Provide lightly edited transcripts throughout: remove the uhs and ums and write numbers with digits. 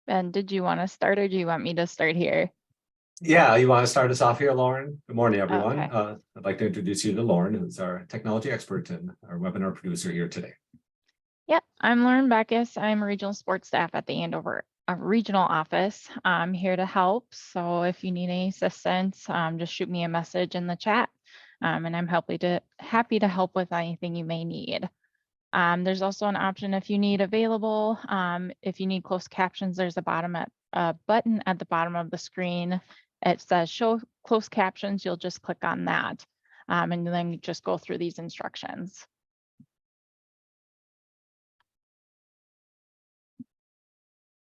Ben, did you want to start or do you want me to start here? Yeah, you want to start us off here, Lauren? Good morning, everyone. Okay. I'd like to introduce you to Lauren, who's our technology expert and our webinar producer here today. Yep, I'm Lauren Beckus. I'm regional sports staff at the Andover regional office. I'm here to help. So if you need any assistance, just shoot me a message in the chat. And I'm happy to help with anything you may need. There's also an option if you need available. If you need closed captions, there's a button at the bottom of the screen. It says show closed captions. You'll just click on that and then you just go through these instructions.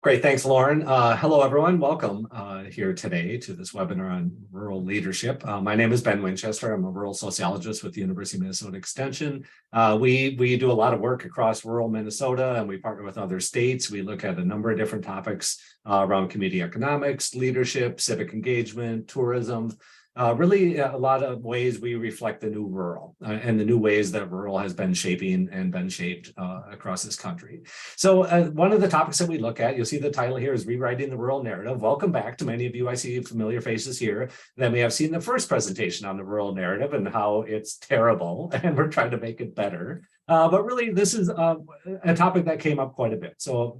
Great, thanks, Lauren. Hello, everyone. Welcome here today to this webinar on rural leadership. My name is Ben Winchester. I'm a rural sociologist with the University of Minnesota Extension. We do a lot of work across rural Minnesota, and we partner with other states. We look at a number of different topics around community economics, leadership, civic engagement, tourism. Really, a lot of ways we reflect the new rural and the new ways that rural has been shaping and been shaped across this country. So one of the topics that we look at, you'll see the title here is Rewriting the Rural Narrative. Welcome back to many of you. I see familiar faces here that may have seen the first presentation on the rural narrative and how it's terrible and we're trying to make it better. But really, this is a topic that came up quite a bit. So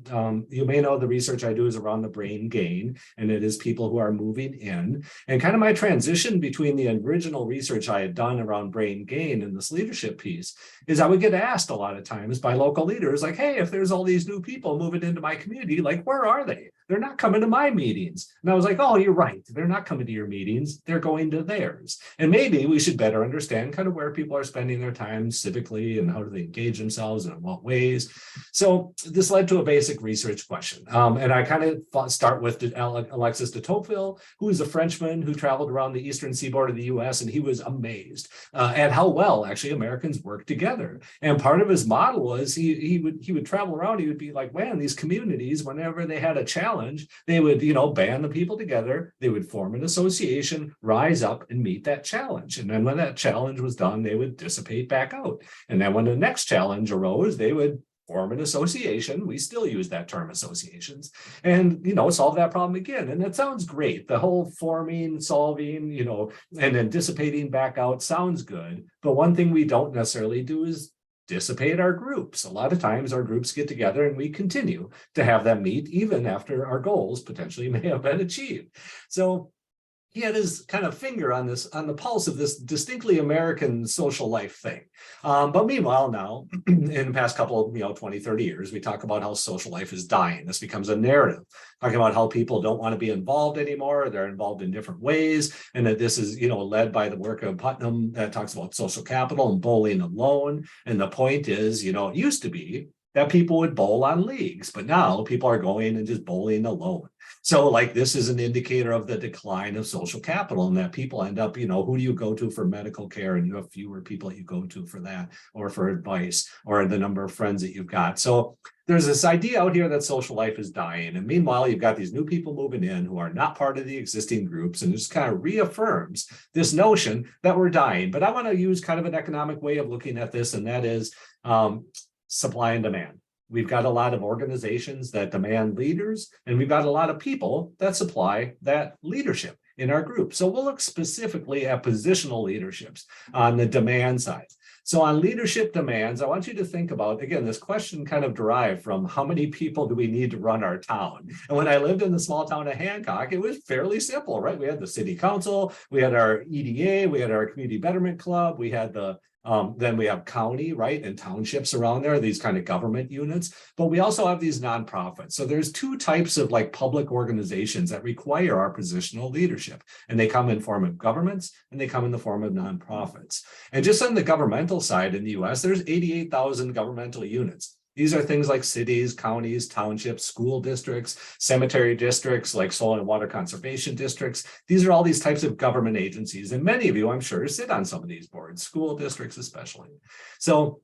you may know the research I do is around the brain gain, and it is people who are moving in. And kind of my transition between the original research I had done around brain gain and this leadership piece is I would get asked a lot of times by local leaders, like, hey, if there's all these new people moving into my community, like, where are they? They're not coming to my meetings. And I was like, oh, you're right. They're not coming to your meetings. They're going to theirs. And maybe we should better understand kind of where people are spending their time civically and how do they engage themselves and in what ways. So this led to a basic research question. And I kind of start with Alexis de Tocqueville, who is a Frenchman who traveled around the eastern seaboard of the US, and he was amazed at how well actually Americans work together. And part of his model was he would travel around, he would be like, man, these communities, whenever they had a challenge, they would, band the people together, they would form an association, rise up and meet that challenge. And then when that challenge was done, they would dissipate back out. And then when the next challenge arose, they would form an association. We still use that term, associations, and, solve that problem again. And that sounds great. The whole forming, solving, and then dissipating back out sounds good. But one thing we don't necessarily do is dissipate our groups. A lot of times our groups get together and we continue to have them meet even after our goals potentially may have been achieved. So he had his kind of finger on the pulse of this distinctly American social life thing. But meanwhile, now, in the past couple of, 20, 30 years, we talk about how social life is dying. This becomes a narrative, talking about how people don't want to be involved anymore. They're involved in different ways. And that this is, led by the work of Putnam that talks about social capital and bowling alone. And the point is, it used to be that people would bowl on leagues, but now people are going and just bowling alone. So this is an indicator of the decline of social capital, and that people end up, who do you go to for medical care? And you have fewer people you go to for that, or for advice, or the number of friends that you've got. So there's this idea out here that social life is dying. And meanwhile, you've got these new people moving in who are not part of the existing groups. And it just kind of reaffirms this notion that we're dying. But I want to use kind of an economic way of looking at this, and that is supply and demand. We've got a lot of organizations that demand leaders, and we've got a lot of people that supply that leadership in our group. So we'll look specifically at positional leaderships on the demand side. So on leadership demands, I want you to think about, again, this question kind of derived from how many people do we need to run our town? And when I lived in the small town of Hancock, it was fairly simple, right? We had the city council, we had our EDA, we had our community betterment club, we had then we have county, right, and townships around there, these kind of government units, but we also have these nonprofits. So there's two types of public organizations that require our positional leadership, and they come in form of governments and they come in the form of nonprofits. And just on the governmental side in the US, there's 88,000 governmental units. These are things like cities, counties, townships, school districts, cemetery districts, like soil and water conservation districts. These are all these types of government agencies. And many of you, I'm sure, sit on some of these boards, school districts especially. So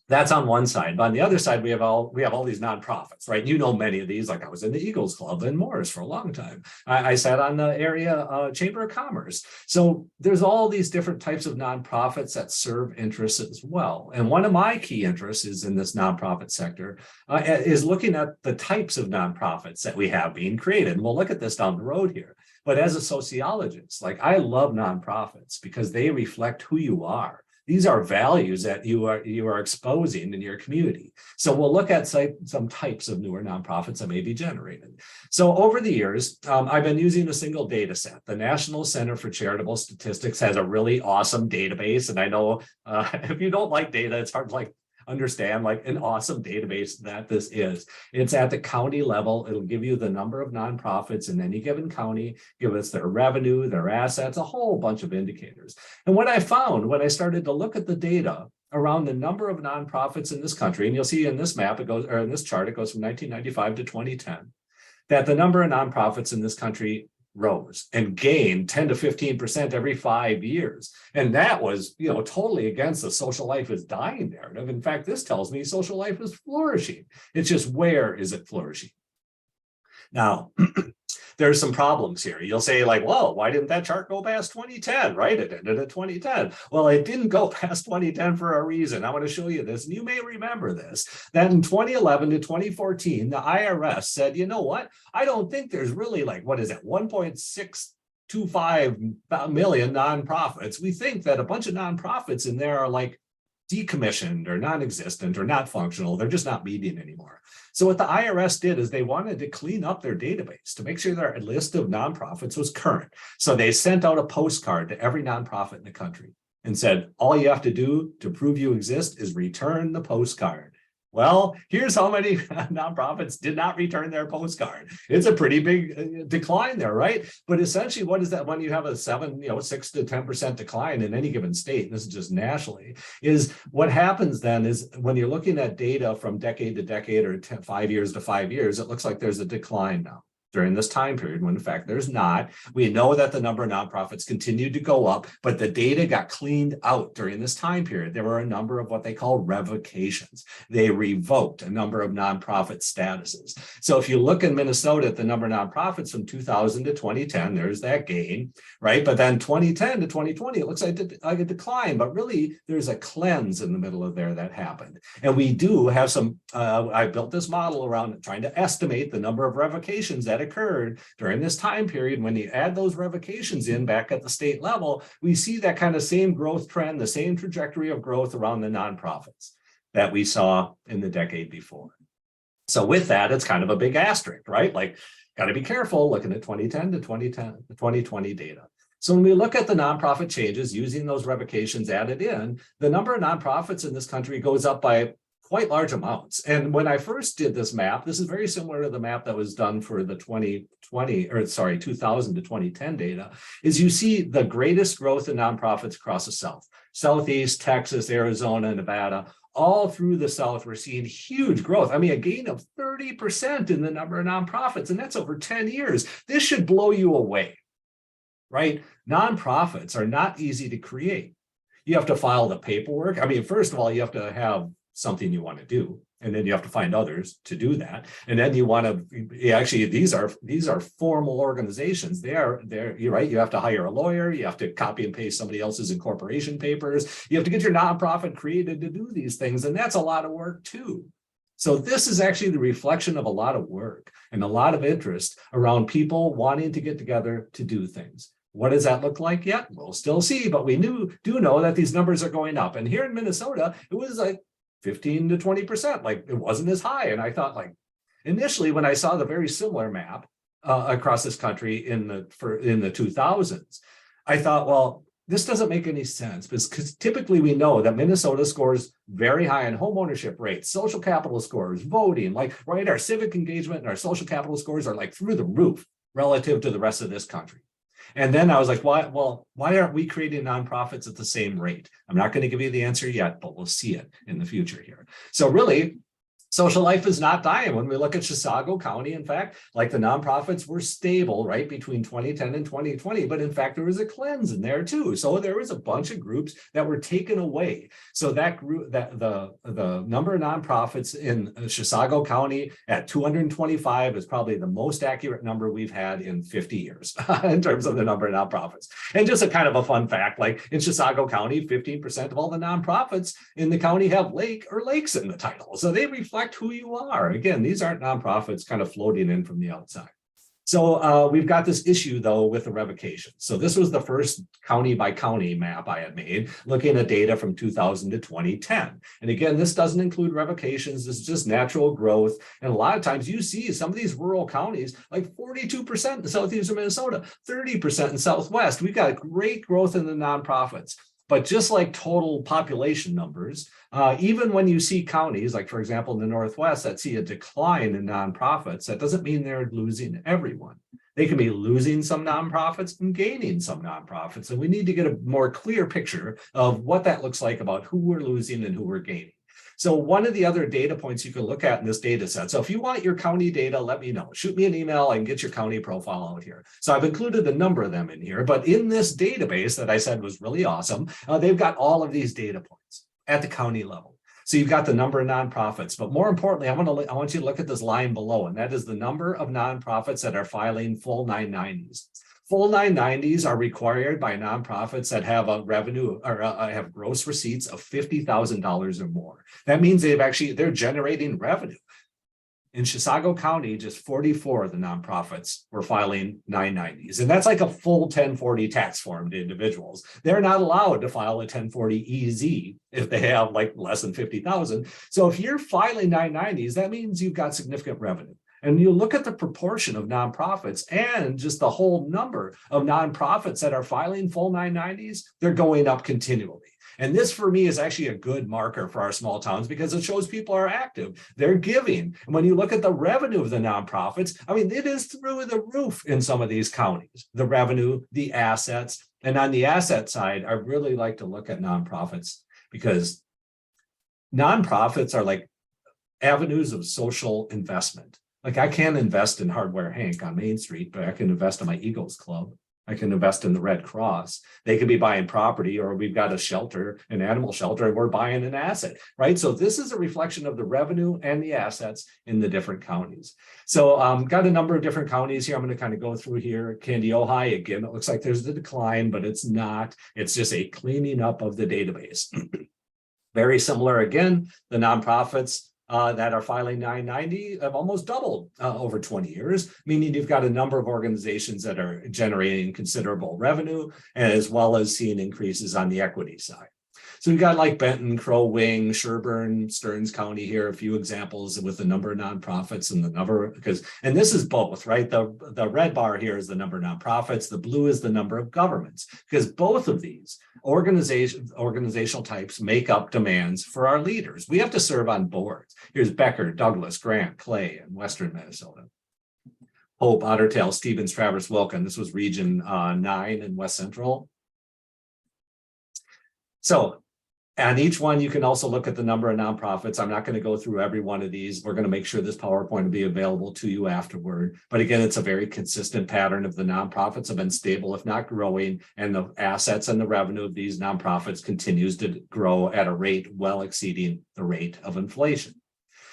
That's on one side. But on the other side, we have all these nonprofits, right? You know many of these. Like I was in the Eagles Club in Morris for a long time. I sat on the area Chamber of Commerce. So there's all these different types of nonprofits that serve interests as well. And one of my key interests is in this nonprofit sector is looking at the types of nonprofits that we have being created. And we'll look at this down the road here. But as a sociologist, like I love nonprofits because they reflect who you are. These are values that you are exposing in your community. So we'll look at some types of newer nonprofits that may be generated. So over the years, I've been using a single data set. The National Center for Charitable Statistics has a really awesome database. And I know if you don't like data, it's hard to understand an awesome database that this is. It's at the county level. It'll give you the number of nonprofits in any given county, give us their revenue, their assets, a whole bunch of indicators. And what I found when I started to look at the data around the number of nonprofits in this country, and you'll see in this map, it goes, or in this chart, it goes from 1995 to 2010, that the number of nonprofits in this country rose and gained 10 to 15% every 5 years. And that was, totally against the social life is dying narrative. In fact, this tells me social life is flourishing. It's just, where is it flourishing? Now, there's some problems here. You'll say well, why didn't that chart go past 2010, right? It ended at 2010. Well, it didn't go past 2010 for a reason. I want to show you this, and you may remember this, that in 2011 to 2014, the IRS said, you know what? I don't think there's really 1.625 million nonprofits. We think that a bunch of nonprofits in there are decommissioned or non-existent or not functional. They're just not meeting anymore. So what the IRS did is they wanted to clean up their database to make sure their list of nonprofits was current. So they sent out a postcard to every nonprofit in the country and said, all you have to do to prove you exist is return the postcard. Well, here's how many nonprofits did not return their postcard. It's a pretty big decline there, right? But essentially, what is that when you have a 6 to 10% decline in any given state, and this is just nationally, is what happens then is when you're looking at data from decade to decade or 5 years to 5 years, it looks like there's a decline now during this time period, when in fact there's not. We know that the number of nonprofits continued to go up, but the data got cleaned out during this time period. There were a number of what they call revocations. They revoked a number of nonprofit statuses. So if you look in Minnesota at the number of nonprofits from 2000 to 2010, there's that gain, right? But then 2010 to 2020, it looks like a decline, but really there's a cleanse in the middle of there that happened. And we do have some, I built this model around trying to estimate the number of revocations that occurred during this time period. When you add those revocations in back at the state level, we see that kind of same growth trend, the same trajectory of growth around the nonprofits that we saw in the decade before. So with that, it's kind of a big asterisk, right? Got to be careful looking at 2010 to 2020 data. So when we look at the nonprofit changes using those revocations added in, the number of nonprofits in this country goes up by quite large amounts. And when I first did this map, this is very similar to the map that was done for the 2000 to 2010 data, is you see the greatest growth in nonprofits across the South. Southeast, Texas, Arizona, Nevada, all through the South, we're seeing huge growth. I mean, a gain of 30% in the number of nonprofits, and that's over 10 years. This should blow you away, right? Nonprofits are not easy to create. You have to file the paperwork. I mean, first of all, you have to have something you want to do, and then you have to find others to do that, and then you want to actually these are formal organizations. You're right. You have to hire a lawyer, you have to copy and paste somebody else's incorporation papers, you have to get your nonprofit created to do these things, and that's a lot of work too. So this is actually the reflection of a lot of work and a lot of interest around people wanting to get together to do things. What does that look like yet? We'll still see, but we do know that these numbers are going up. And here in Minnesota, it was 15 to 20%. It wasn't as high. And I thought initially when I saw the very similar map across this country in the 2000s, I thought, well, this doesn't make any sense because typically we know that Minnesota scores very high in home ownership rates, social capital scores, voting, right? Our civic engagement and our social capital scores are through the roof relative to the rest of this country. And then I was like, why aren't we creating nonprofits at the same rate? I'm not going to give you the answer yet, but we'll see it in the future here. So really, Social life is not dying. When we look at Chisago County, in fact, like the nonprofits were stable, right, between 2010 and 2020, but in fact, there was a cleanse in there too. So there was a bunch of groups that were taken away. So that group, that the number of nonprofits in Chisago County at 225 is probably the most accurate number we've had in 50 years in terms of the number of nonprofits. And just a kind of a fun fact, like in Chisago County, 15% of all the nonprofits in the county have lake or lakes in the title. So they reflect who you are. Again, these aren't nonprofits kind of floating in from the outside. So we've got this issue though with the revocation. So this was the first county by county map I had made, looking at data from 2000 to 2010. And again, this doesn't include revocations. This is just natural growth. And a lot of times you see some of these rural counties, like 42% in southeastern Minnesota, 30% in Southwest. We've got great growth in the nonprofits. But just like total population numbers, even when you see counties, like for example, in the Northwest, that see a decline in nonprofits, that doesn't mean they're losing everyone. They can be losing some nonprofits and gaining some nonprofits. And we need to get a more clear picture of what that looks like about who we're losing and who we're gaining. So one of the other data points you can look at in this data set. So if you want your county data, let me know. Shoot me an email. I can get your county profile out here. So I've included a number of them in here, but in this database that I said was really awesome, they've got all of these data points at the county level. So you've got the number of nonprofits, but more importantly, I want you to look at this line below, and that is the number of nonprofits that are filing full 990s. Full 990s are required by nonprofits that have a revenue or have gross receipts of $50,000 or more. That means they're generating revenue. In Chisago County, just 44 of the nonprofits were filing 990s. And that's like a full 1040 tax form to individuals. They're not allowed to file a 1040 EZ if they have like less than 50,000. So if you're filing 990s, that means you've got significant revenue. And you look at the proportion of nonprofits and just the whole number of nonprofits that are filing full 990s, they're going up continually. And this for me is actually a good marker for our small towns because it shows people are active, they're giving. And when you look at the revenue of the nonprofits, I mean, it is through the roof in some of these counties, the revenue, the assets. And on the asset side, I really like to look at nonprofits because nonprofits are like avenues of social investment. Like I can't invest in Hardware Hank on Main Street, but I can invest in my Eagles Club. I can invest in the Red Cross. They could be buying property, or we've got a shelter, an animal shelter, and we're buying an asset, right? So this is a reflection of the revenue and the assets in the different counties. So got a number of different counties here. I'm going to kind of go through here. Candy Ojai, again, it looks like there's a decline, but it's not. It's just a cleaning up of the database. Very similar, again, the nonprofits that are filing 990 have almost doubled over 20 years, meaning you've got a number of organizations that are generating considerable revenue, as well as seeing increases on the equity side. So we've got like Benton, Crow Wing, Sherburne, Stearns County here, a few examples with the number of nonprofits and the number, and this is both, right? The red bar here is the number of nonprofits, the blue is the number of governments, because both of these organizational types make up demands for our leaders. We have to serve on boards. Here's Becker, Douglas, Grant, Clay, and Western Minnesota. Hope, Otter Tail, Stevens, Traverse, Wilkin. This was Region 9 in West Central. So on each one, you can also look at the number of nonprofits. I'm not going to go through every one of these. We're going to make sure this PowerPoint will be available to you afterward. But again, it's a very consistent pattern of the nonprofits have been stable, if not growing, and the assets and the revenue of these nonprofits continues to grow at a rate well exceeding the rate of inflation.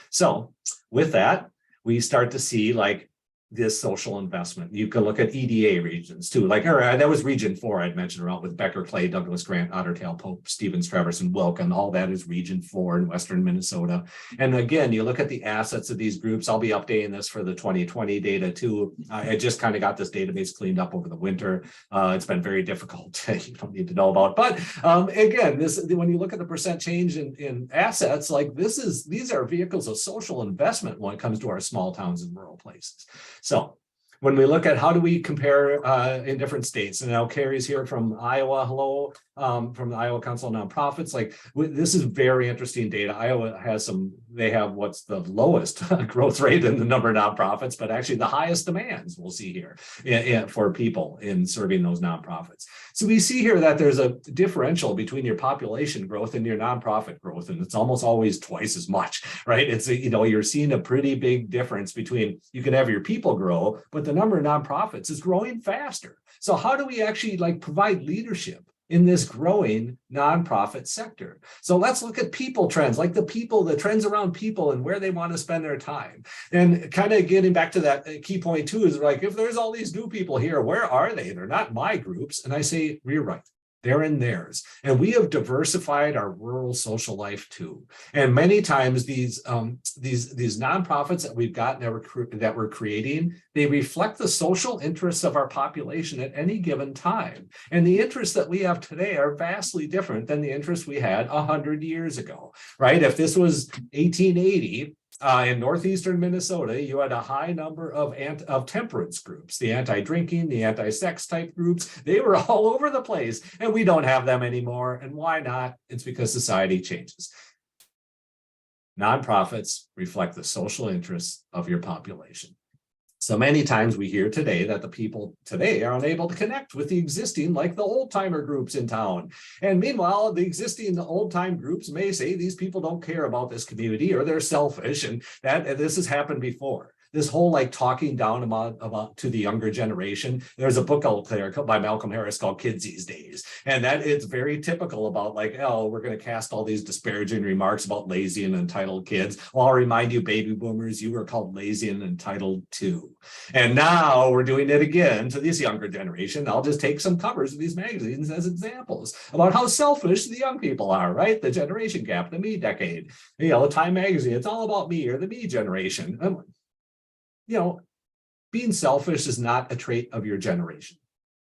So with that, we start to see like this social investment. You can look at EDA regions too, like that was region 4 I'd mentioned around with Becker, Clay, Douglas, Grant, Otter Tail, Pope, Stevens, Traverse, and Wilkin. All that is region 4 in Western Minnesota. And again, you look at the assets of these groups. I'll be updating this for the 2020 data too. I just kind of got this database cleaned up over the winter. It's been very difficult. You don't need to know about, but again, when you look at the percent change in assets, like these are vehicles of social investment when it comes to our small towns and rural places. So When we look at how do we compare in different states, and now Carrie's here from Iowa, hello, from the Iowa Council of Nonprofits. Like this is very interesting data. Iowa has they have what's the lowest growth rate in the number of nonprofits, but actually the highest demands we'll see here for people in serving those nonprofits. So we see here that there's a differential between your population growth and your nonprofit growth, and it's almost always twice as much, right? It's, you're seeing a pretty big difference between, you can have your people grow, but the number of nonprofits is growing faster. So how do we actually provide leadership in this growing nonprofit sector? So let's look at people trends, like the trends around people and where they want to spend their time. And kind of getting back to that key point too, is if there's all these new people here, where are they? They're not my groups. And I say, you're right. They're in theirs. And we have diversified our rural social life too. And many times these nonprofits that we've got that we're creating, they reflect the social interests of our population at any given time. And the interests that we have today are vastly different than the interests we had 100 years ago, right? If this was 1880, in northeastern Minnesota, you had a high number of temperance groups, the anti-drinking, the anti-sex type groups. They were all over the place, and we don't have them anymore. And why not? It's because society changes. Nonprofits reflect the social interests of your population. So many times we hear today that the people today are unable to connect with the existing, like the old timer groups in town. And meanwhile, the existing old time groups may say these people don't care about this community or they're selfish, and that this has happened before. This whole talking down about to the younger generation. There's a book out there by Malcolm Harris called Kids These Days. And that it's very typical about oh, we're going to cast all these disparaging remarks about lazy and entitled kids. Well, I'll remind you, baby boomers, you were called lazy and entitled too. And now we're doing it again to this younger generation. I'll just take some covers of these magazines as examples about how selfish the young people are, right? The generation gap, the me decade, Time magazine, it's all about me or the me generation. Being selfish is not a trait of your generation.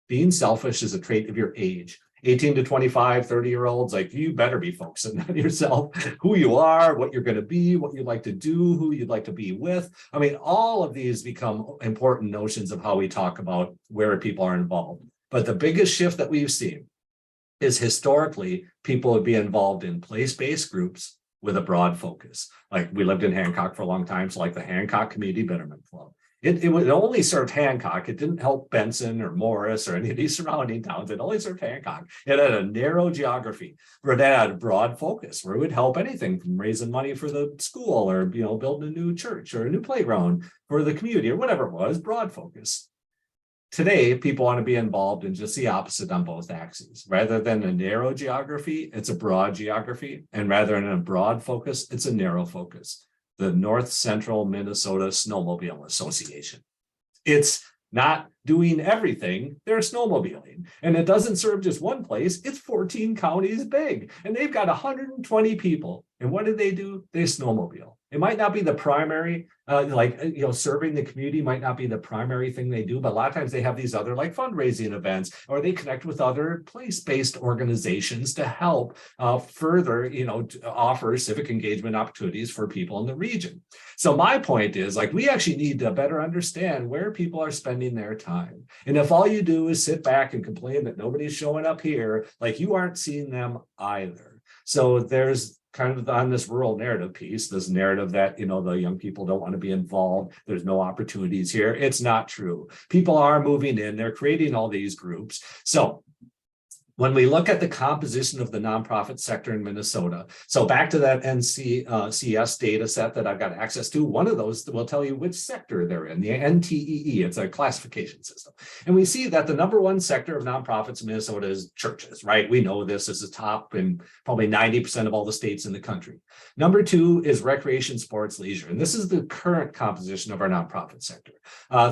Being selfish is a trait of your age. 18 to 25, 30-year-olds, you better be focusing on yourself, who you are, what you're going to be, what you'd like to do, who you'd like to be with. I mean, all of these become important notions of how we talk about where people are involved. But the biggest shift that we've seen is historically, people would be involved in place-based groups with a broad focus. We lived in Hancock for a long time, so the Hancock Community Betterment Club. It only served Hancock. It didn't help Benson or Morris or any of these surrounding towns. It only served Hancock. It had a narrow geography, but it had a broad focus where it would help anything from raising money for the school or building a new church or a new playground for the community or whatever it was, broad focus. Today, people want to be involved in just the opposite on both axes. Rather than a narrow geography, it's a broad geography. And rather than a broad focus, it's a narrow focus. The North Central Minnesota Snowmobile Association. It's not doing everything, they're snowmobiling. And it doesn't serve just one place, it's 14 counties big. And they've got 120 people. And what do? They snowmobile. It might not be the primary, serving the community might not be the primary thing they do, but a lot of times they have these other fundraising events, or they connect with other place-based organizations to help further, offer civic engagement opportunities for people in the region. So my point is, we actually need to better understand where people are spending their time. And if all you do is sit back and complain that nobody's showing up here, you aren't seeing them either. So there's kind of on this rural narrative piece, this narrative that, the young people don't want to be involved. There's no opportunities here. It's not true. People are moving in. They're creating all these groups. So when we look at the composition of the nonprofit sector in Minnesota, so back to that NCCS data set that I've got access to, one of those will tell you which sector they're in, the NTEE, it's a classification system. And we see that the number one sector of nonprofits in Minnesota is churches, right? We know this is the top in probably 90% of all the states in the country. Number two is recreation, sports, leisure. And this is the current composition of our nonprofit sector.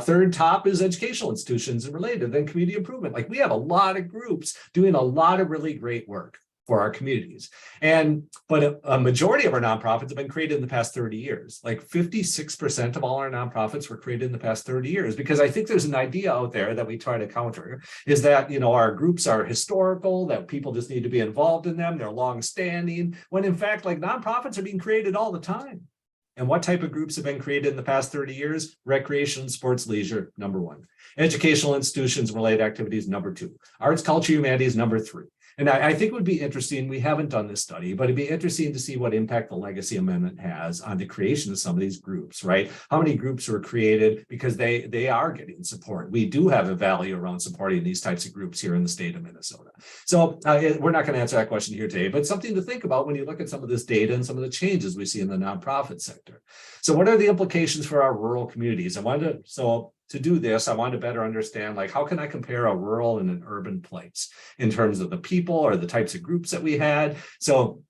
Third top is educational institutions and related, then community improvement. We have a lot of groups doing a lot of really great work for our communities. But a majority of our nonprofits have been created in the past 30 years. 56% of all our nonprofits were created in the past 30 years, because I think there's an idea out there that we try to counter, is that, our groups are historical, that people just need to be involved in them, they're long-standing, when in fact, nonprofits are being created all the time. And what type of groups have been created in the past 30 years? Recreation and sports leisure, number 1. Educational institutions, related activities, number 2. Arts, culture, humanities, number 3. And I think it would be interesting, we haven't done this study, but it'd be interesting to see what impact the Legacy Amendment has on the creation of some of these groups, right? How many groups were created because they are getting support. We do have a value around supporting these types of groups here in the state of Minnesota. So we're not going to answer that question here today, but something to think about when you look at some of this data and some of the changes we see in the nonprofit sector. So what are the implications for our rural communities? To do this, I want to better understand, like, how can I compare a rural and an urban place in terms of the people or the types of groups that we had? So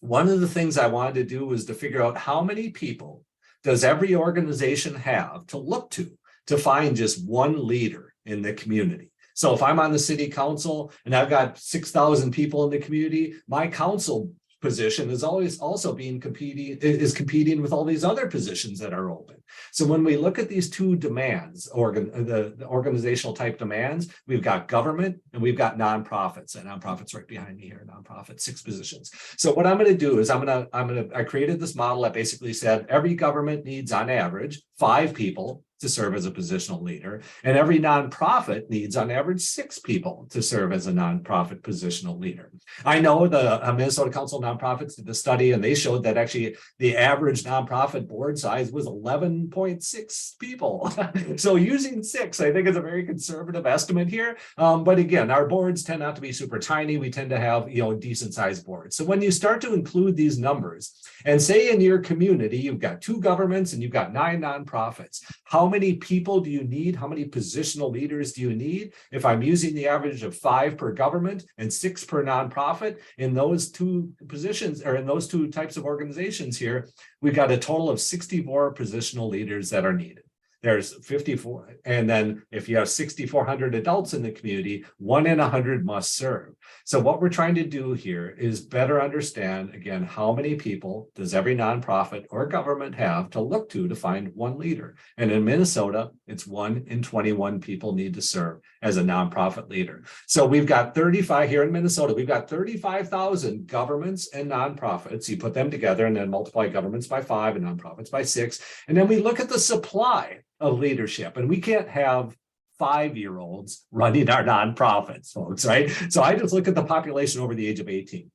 one of the things I wanted to do was to figure out how many people does every organization have to look to find just one leader in the community. So if I'm on the city council and I've got 6,000 people in the community, my council position is always also competing with all these other positions that are open. So when we look at these two demands, the organizational type demands, we've got government and we've got nonprofits, and nonprofits right behind me here, nonprofits, 6 positions. So what I'm going to do is I created this model that basically said every government needs on average 5 people to serve as a positional leader, and every nonprofit needs on average 6 people to serve as a nonprofit positional leader. I know the Minnesota Council of Nonprofits did the study, and they showed that actually the average nonprofit board size was 11.6 people. So using 6, I think, is a very conservative estimate here. But again, our boards tend not to be super tiny. We tend to have, decent sized boards. So when you start to include these numbers, and say in your community, you've got 2 governments and you've got 9 nonprofits, how many people do you need? How many positional leaders do you need? If I'm using the average of 5 per government and 6 per nonprofit in those 2 positions, or in those 2 types of organizations here, we've got a total of 64 positional leaders that are needed. There's 54. And then if you have 6,400 adults in the community, 1 in 100 must serve. So what we're trying to do here is better understand, again, how many people does every nonprofit or government have to look to find one leader? And in Minnesota, it's 1 in 21 people need to serve as a nonprofit leader. So we've got 35 here in Minnesota. We've got 35,000 governments and nonprofits. You put them together and then multiply governments by 5 and nonprofits by 6. And then we look at the supply of leadership, and we can't have 5-year-olds running our nonprofits, folks, right? So I just look at the population over the age of 18.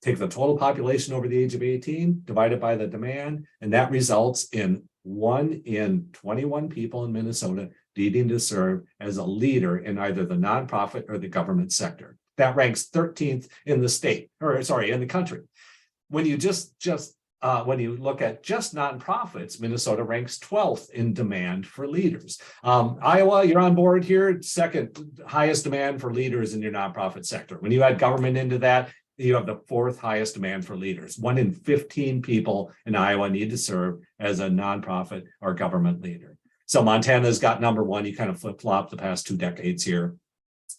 Take the total population over the age of 18, divided by the demand, and that results in 1 in 21 people in Minnesota needing to serve as a leader in either the nonprofit or the government sector. That ranks 13th in the state, in the country. When you when you look at just nonprofits, Minnesota ranks 12th in demand for leaders. Iowa, you're on board here, 2nd highest demand for leaders in your nonprofit sector. When you add government into that, you have the 4th highest demand for leaders. 1 in 15 people in Iowa need to serve as a nonprofit or government leader. So Montana's got number 1. You kind of flip-flop the past 2 decades here.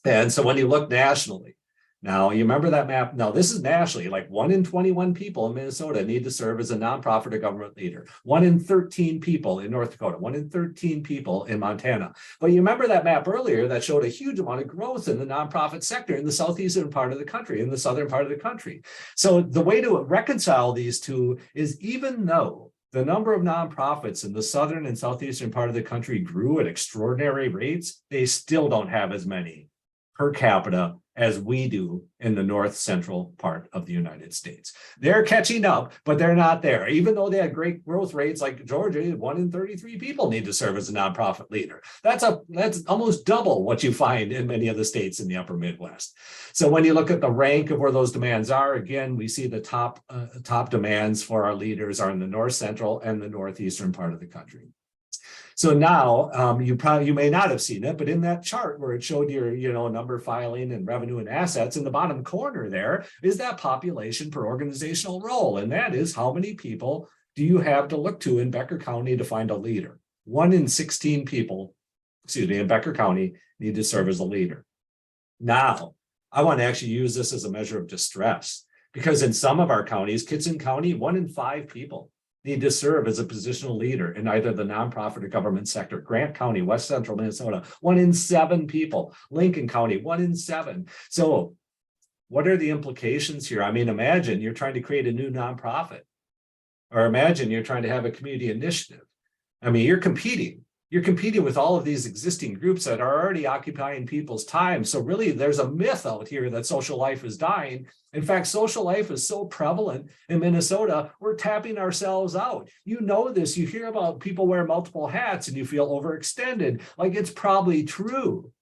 And so when you look nationally, now, you remember that map? Now, this is nationally, like 1 in 21 people in Minnesota need to serve as a nonprofit or government leader. 1 in 13 people in North Dakota, 1 in 13 people in Montana. But you remember that map earlier that showed a huge amount of growth in the nonprofit sector in the southeastern part of the country, in the southern part of the country. So the way to reconcile these two is, even though the number of nonprofits in the southern and southeastern part of the country grew at extraordinary rates, they still don't have as many per capita as we do in the north central part of the United States. They're catching up, but they're not there. Even though they had great growth rates, like Georgia, 1 in 33 people need to serve as a nonprofit leader. That's almost double what you find in many of the states in the upper Midwest. So when you look at the rank of where those demands are, again, we see the top demands for our leaders are in the north central and the northeastern part of the country. So now you may not have seen it, but in that chart where it showed your number filing and revenue and assets, in the bottom corner there is that population per organizational role, and that is how many people do you have to look to in Becker County to find a leader? 1 in 16 people, in Becker County need to serve as a leader. Now, I want to actually use this as a measure of distress, because in some of our counties, Kitson County, 1 in 5 people need to serve as a positional leader in either the nonprofit or government sector. Grant County, West Central Minnesota, 1 in 7 people. Lincoln County, 1 in 7. So what are the implications here? I mean, imagine you're trying to create a new nonprofit Or imagine you're trying to have a community initiative. I mean, you're competing with all of these existing groups that are already occupying people's time. So really, there's a myth out here that social life is dying. In fact, social life is so prevalent in Minnesota, we're tapping ourselves out. You know this, you hear about people wear multiple hats and you feel overextended, like it's probably true.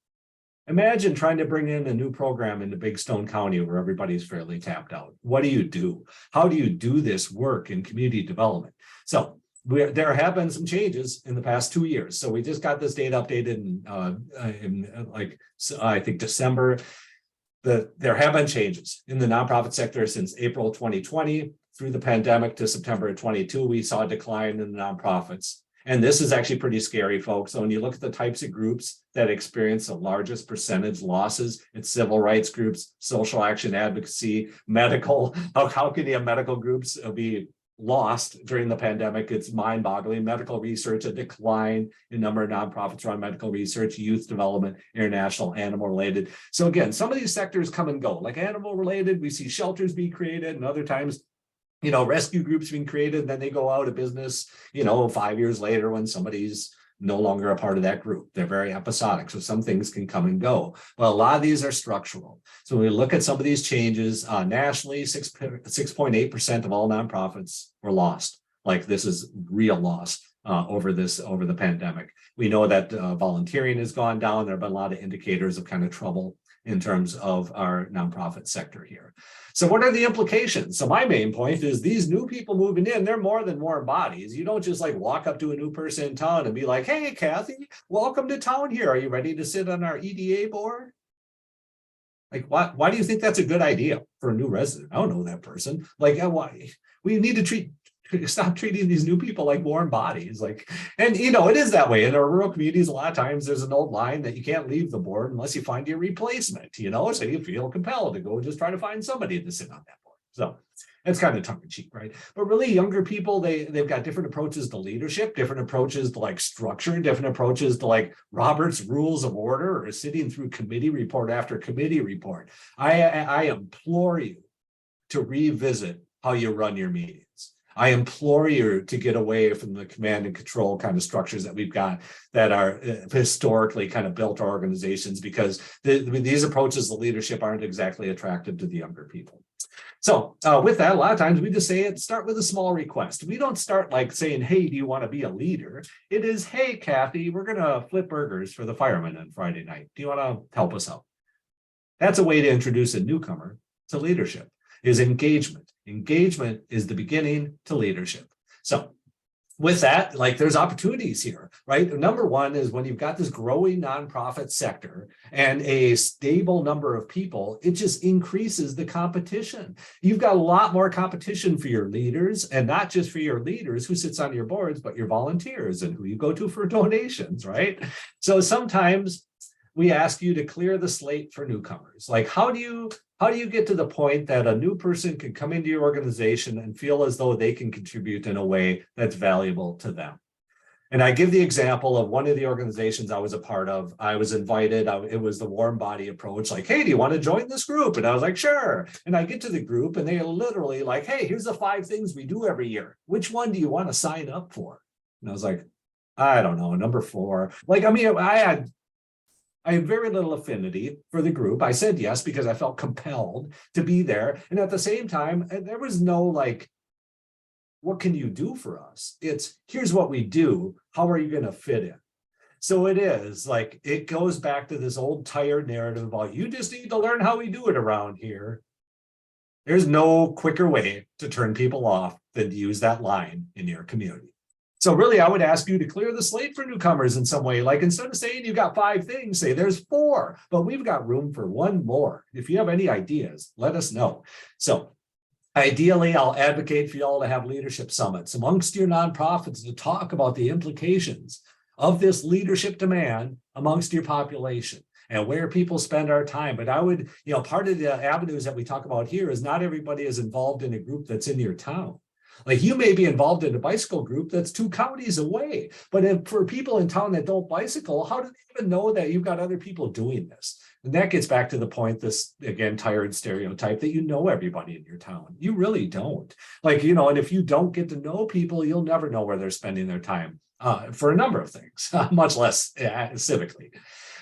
Imagine trying to bring in a new program into Big Stone County where everybody's fairly tapped out. What do you do? How do you do this work in community development? So there have been some changes in the past 2 years. So we just got this data updated I think December. There have been changes in the nonprofit sector since April 2020 through the pandemic to September of 22. We saw a decline in the nonprofits. And this is actually pretty scary, folks. So when you look at the types of groups that experience the largest percentage losses, it's civil rights groups, social action advocacy, medical. How can you have medical groups be lost during the pandemic? It's mind-boggling. Medical research, a decline in number of nonprofits around medical research, youth development, international, animal related. So again, some of these sectors come and go. Like animal related, we see shelters be created, and other times rescue groups being created, and then they go out of business, 5 years later when somebody's no longer a part of that group. They're very episodic. So some things can come and go. But a lot of these are structural. So when we look at some of these changes nationally, 6.8% of all nonprofits were lost. Like this is real loss over the pandemic. We know that volunteering has gone down. There have been a lot of indicators of kind of trouble in terms of our nonprofit sector here. So what are the implications? So my main point is these new people moving in, they're more than warm bodies. You don't just like walk up to a new person in town and be like, hey, Kathy, welcome to town here. Are you ready to sit on our EDA board? Like, why do you think that's a good idea for a new resident? I don't know that person. Like, why? We need to stop treating these new people like warm bodies. And it is that way in our rural communities. A lot of times there's an old line that you can't leave the board unless you find your replacement, so you feel compelled to go just try to find somebody to sit on that board. So it's kind of tongue in cheek, right? But really younger people, they've got different approaches to leadership, different approaches to like structure, different approaches to like Robert's Rules of Order or sitting through committee report after committee report. I implore you to revisit how you run your meetings. I implore you to get away from the command and control kind of structures that we've got that are historically kind of built our organizations, because these approaches to leadership aren't exactly attractive to the younger people. So with that, a lot of times we just say start with a small request. We don't start like saying, hey, do you want to be a leader? It is, hey, Kathy, we're going to flip burgers for the firemen on Friday night. Do you want to help us out? That's a way to introduce a newcomer to leadership, is engagement. Engagement is the beginning to leadership. So with that, there's opportunities here, right? Number one is when you've got this growing nonprofit sector and a stable number of people, it just increases the competition. You've got a lot more competition for your leaders, and not just for your leaders who sits on your boards, but your volunteers and who you go to for donations, right? So sometimes we ask you to clear the slate for newcomers. Like, how do you get to the point that a new person can come into your organization and feel as though they can contribute in a way that's valuable to them? And I give the example of one of the organizations I was a part of. I was invited, it was the warm body approach, like, hey, do you want to join this group? And I was like, sure. And I get to the group and they are literally like, hey, here's the 5 things we do every year. Which one do you want to sign up for? And I was like, I don't know, number 4. I had very little affinity for the group. I said yes because I felt compelled to be there. And at the same time, there was no what can you do for us? It's, here's what we do. How are you going to fit in? So it is it goes back to this old tired narrative about you just need to learn how we do it around here. There's no quicker way to turn people off than to use that line in your community. So really, I would ask you to clear the slate for newcomers in some way. Instead of saying you've got 5 things, say there's 4, but we've got room for 1 more. If you have any ideas, let us know. So ideally, I'll advocate for you all to have leadership summits amongst your nonprofits to talk about the implications of this leadership demand amongst your population and where people spend our time. But I would, part of the avenues that we talk about here is not everybody is involved in a group that's in your town. Like you may be involved in a bicycle group that's 2 counties away, but for people in town that don't bicycle, how do they even know that you've got other people doing this? And that gets back to the point, this, again, tired stereotype that you know everybody in your town. You really don't. Like, and if you don't get to know people, you'll never know where they're spending their time for a number of things, much less civically.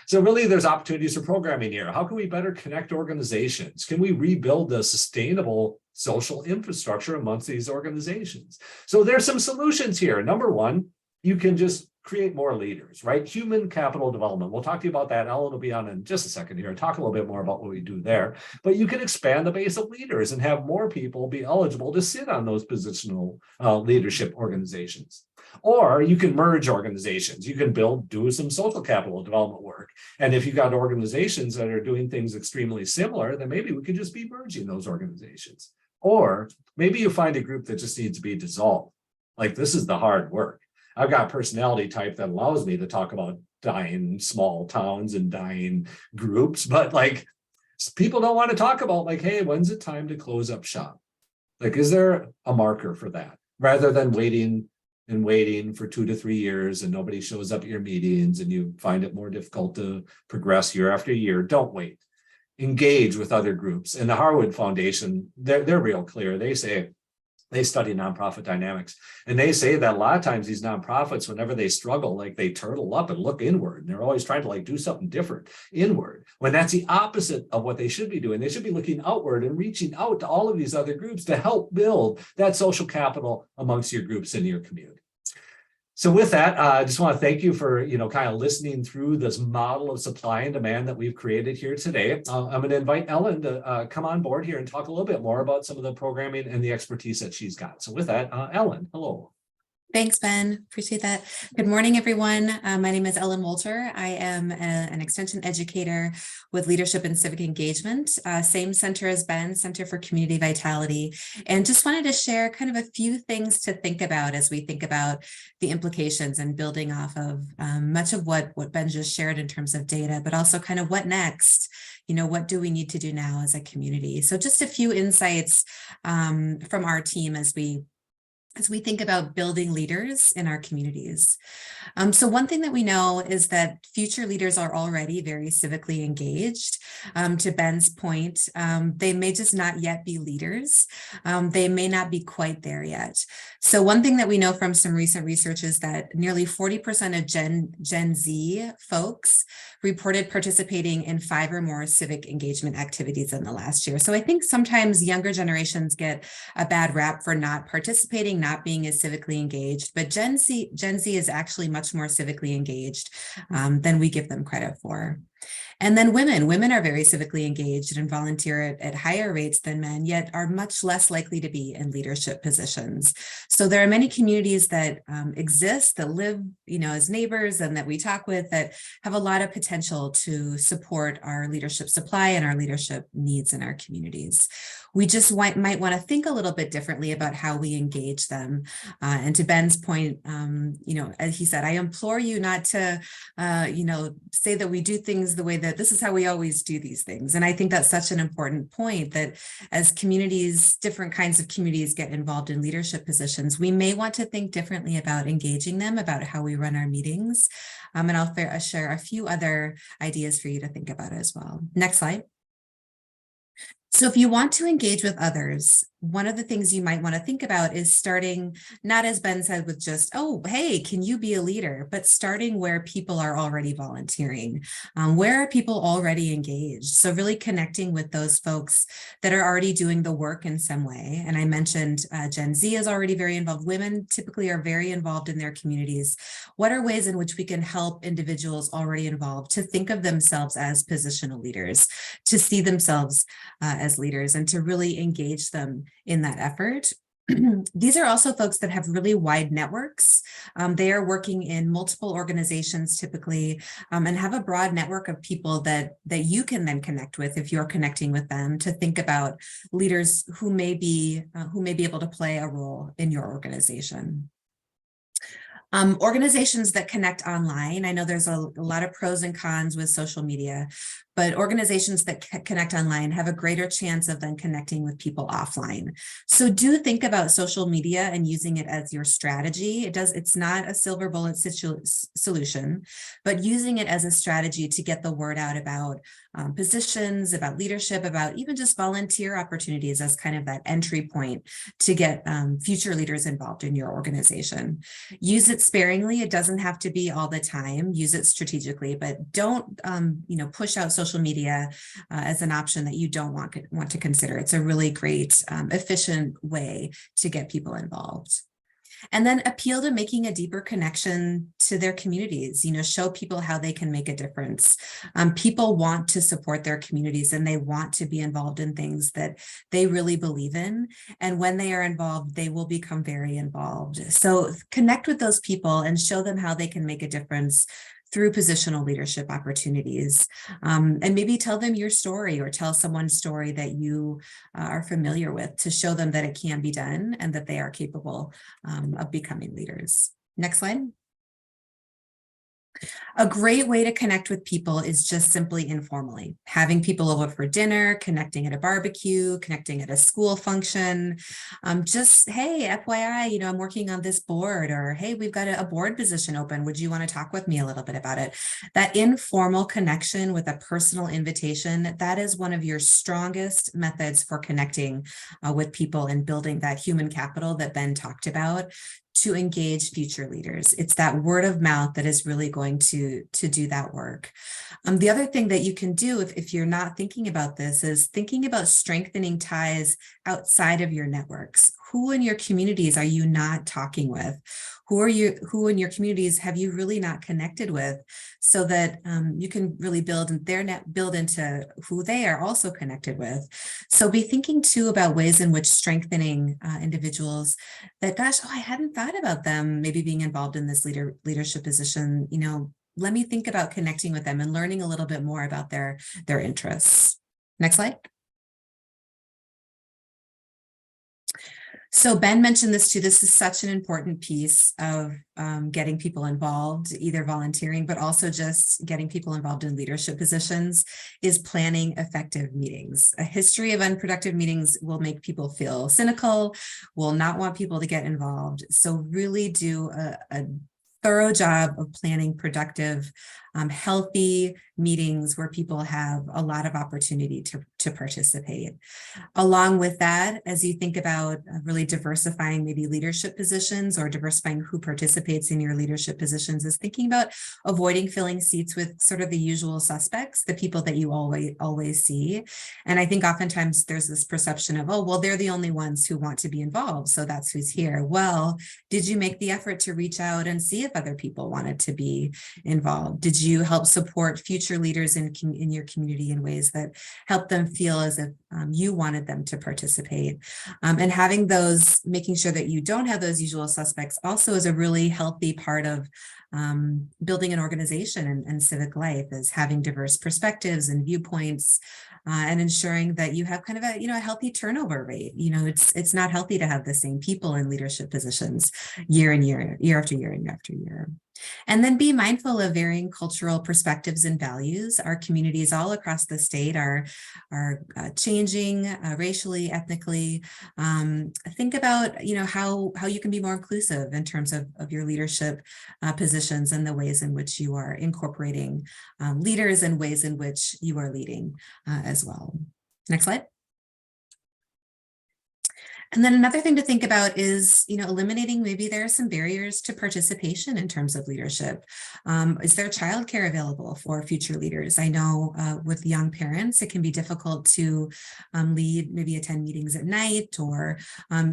So really, there's opportunities for programming here. How can we better connect organizations? Can we rebuild a sustainable social infrastructure amongst these organizations? So there's some solutions here. Number one, you can just create more leaders, right? Human capital development. We'll talk to you about that. Ellen will be on in just a second here and talk a little bit more about what we do there. But you can expand the base of leaders and have more people be eligible to sit on those positional leadership organizations. Or you can merge organizations. You can do some social capital development work. And if you've got organizations that are doing things extremely similar, then maybe we could just be merging those organizations. Or maybe you find a group that just needs to be dissolved. Like, this is the hard work. I've got a personality type that allows me to talk about dying small towns and dying groups, but like, people don't want to talk about, like, hey, when's it time to close up shop? Like, is there a marker for that? Rather than waiting for 2 to 3 years and nobody shows up at your meetings and you find it more difficult to progress year after year, don't wait. Engage with other groups. And the Harwood Foundation, they're real clear. They study nonprofit dynamics, and they say that a lot of times these nonprofits, whenever they struggle, like, they turtle up and look inward, and they're always trying to like do something different inward, when that's the opposite of what they should be doing. They should be looking outward and reaching out to all of these other groups to help build that social capital amongst your groups in your community. So with that, I just want to thank you for, kind of listening through this model of supply and demand that we've created here today. I'm going to invite Ellen to come on board here and talk a little bit more about some of the programming and the expertise that she's got. So with that, Ellen, hello. Thanks, Ben. Appreciate that. Good morning, everyone. My name is Ellen Wolter. I am an extension educator with leadership and civic engagement, same center as Ben, Center for Community Vitality, and just wanted to share kind of a few things to think about as we think about the implications and building off of much of what Ben just shared in terms of data, but also kind of what next. What do we need to do now as a community? So just a few insights from our team as we think about building leaders in our communities. So one thing that we know is that future leaders are already very civically engaged. To Ben's point, they may just not yet be leaders. They may not be quite there yet. So one thing that we know from some recent research is that nearly 40% of Gen Z folks reported participating in 5 or more civic engagement activities in the last year. So I think sometimes younger generations get a bad rap for not participating, not being as civically engaged, but Gen Z is actually much more civically engaged than we give them credit for. And then women are very civically engaged and volunteer at higher rates than men, yet are much less likely to be in leadership positions. So there are many communities that exist, that live, as neighbors and that we talk with, that have a lot of potential to support our leadership supply and our leadership needs in our communities. We just might want to think a little bit differently about how we engage them. And to Ben's point, as he said, I implore you not to, say that we do things the way that this is how we always do these things. And I think that's such an important point, that as communities, different kinds of communities get involved in leadership positions, we may want to think differently about engaging them, about how we run our meetings. And I'll share a few other ideas for you to think about as well. Next slide. So if you want to engage with others, one of the things you might want to think about is starting, not as Ben said, with just, oh, hey, can you be a leader? But starting where people are already volunteering. Where are people already engaged? So really connecting with those folks that are already doing the work in some way. And I mentioned Gen Z is already very involved. Women typically are very involved in their communities. What are ways in which we can help individuals already involved to think of themselves as positional leaders, to see themselves as leaders, and to really engage them in that effort? These are also folks that have really wide networks. They are working in multiple organizations typically, and have a broad network of people that you can then connect with if you're connecting with them, to think about leaders who may be able to play a role in your organization. Organizations that connect online. I know there's a lot of pros and cons with social media, but organizations that connect online have a greater chance of then connecting with people offline. So do think about social media and using it as your strategy. It's not a silver bullet solution, but using it as a strategy to get the word out about positions, about leadership, about even just volunteer opportunities as kind of that entry point to get future leaders involved in your organization. Use it sparingly. It doesn't have to be all the time. Use it strategically, but don't push out social media as an option that you don't want to consider. It's a really great, efficient way to get people involved. And then appeal to making a deeper connection to their communities, show people how they can make a difference. People want to support their communities and they want to be involved in things that they really believe in. And when they are involved, they will become very involved. So connect with those people and show them how they can make a difference through positional leadership opportunities. And maybe tell them your story or tell someone's story that you are familiar with to show them that it can be done and that they are capable of becoming leaders. Next slide. A great way to connect with people is just simply informally, having people over for dinner, connecting at a barbecue, connecting at a school function. Just, hey, FYI, I'm working on this board, or hey, we've got a board position open. Would you want to talk with me a little bit about it? That informal connection with a personal invitation, that is one of your strongest methods for connecting with people and building that human capital that Ben talked about to engage future leaders. It's that word of mouth that is really going to do that work. The other thing that you can do if you're not thinking about this is thinking about strengthening ties outside of your networks. Who in your communities are you not talking with? Who in your communities have you really not connected with, so that you can really build into who they are also connected with. So be thinking too about ways in which strengthening individuals that, gosh, I hadn't thought about them maybe being involved in this leadership position. Let me think about connecting with them and learning a little bit more about their interests. Next slide. So Ben mentioned this too. This is such an important piece of getting people involved, either volunteering, but also just getting people involved in leadership positions, is planning effective meetings. A history of unproductive meetings will make people feel cynical, will not want people to get involved. So really do a thorough job of planning productive, healthy meetings where people have a lot of opportunity to participate. Along with that, as you think about really diversifying maybe leadership positions or diversifying who participates in your leadership positions, is thinking about avoiding filling seats with sort of the usual suspects, the people that you always see. And I think oftentimes there's this perception of, oh, well, they're the only ones who want to be involved, so that's who's here. Well, did you make the effort to reach out and see if other people wanted to be involved? Did you help support future leaders in your community in ways that help them feel as if you wanted them to participate? And having those, making sure that you don't have those usual suspects also is a really healthy part of building an organization and civic life, is having diverse perspectives and viewpoints, and ensuring that you have kind of a healthy turnover rate. It's not healthy to have the same people in leadership positions year after year and year after year. And then be mindful of varying cultural perspectives and values. Our communities all across the state are changing racially, ethnically. Think about how you can be more inclusive in terms of your leadership positions and the ways in which you are incorporating leaders and ways in which you are leading as well. Next slide. And then another thing to think about is, eliminating, maybe there are some barriers to participation in terms of leadership. Is there childcare available for future leaders? I know with young parents, it can be difficult to maybe attend meetings at night, or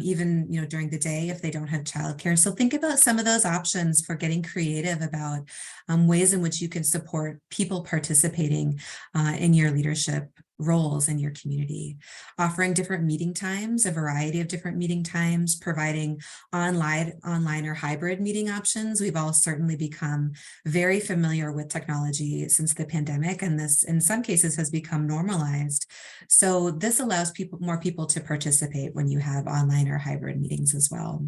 even, during the day if they don't have childcare. So think about some of those options for getting creative about ways in which you can support people participating in your leadership roles in your community. Offering different meeting times, a variety of different meeting times, providing online or hybrid meeting options. We've all certainly become very familiar with technology since the pandemic, and this in some cases has become normalized. So this allows more people to participate when you have online or hybrid meetings as well.